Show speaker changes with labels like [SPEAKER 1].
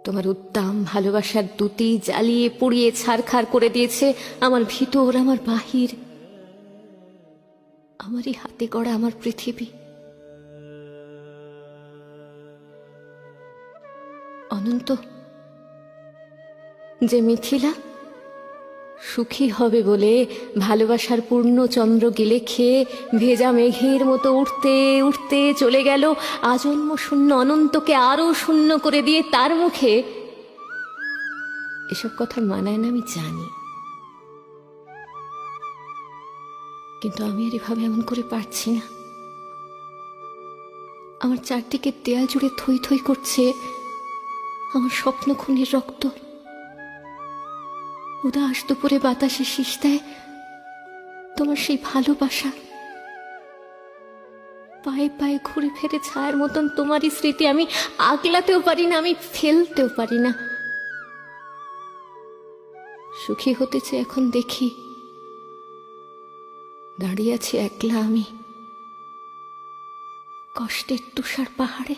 [SPEAKER 1] তোমার উদ্দাম ভালোবাসার দুটি জ্বালিয়ে পুড়িয়ে ছারখার করে দিয়েছে আমার ভিতর, আমার বাহির, আমারই হাতে গড়া আমার পৃথিবী। অনন্ত, যে মিথিলা সুখী হবে বলে ভালোবাসার পূর্ণ চন্দ্র গিলে খেয়ে ভেজা মেঘের মতো উঠতে উঠতে চলে গেল আজন্ম শূন্য অনন্তকে আরো শূন্য করে দিয়ে তার মুখে এসব কথা মানায় না, আমি জানি, কিন্তু আমি আর এভাবে এমন করে পারছি না। আমার চারদিকে দেয়াল জুড়ে থই থই করছে আমার স্বপ্ন খুনের রক্ত। উদাস দুপুরে বাতাসে শীষ দেয় তোমার সেই ভালোবাসা। পায়ে পায়ে ঘুরে ফেরে ছায়ার মতন তোমারই স্মৃতি আমি আগলাতেও পারি না, আমি ফেলতেও পারি না। সুখী হতেছে এখন দেখি, দাঁড়িয়ে আছি একলা আমি কষ্টের তুষার পাহাড়ে।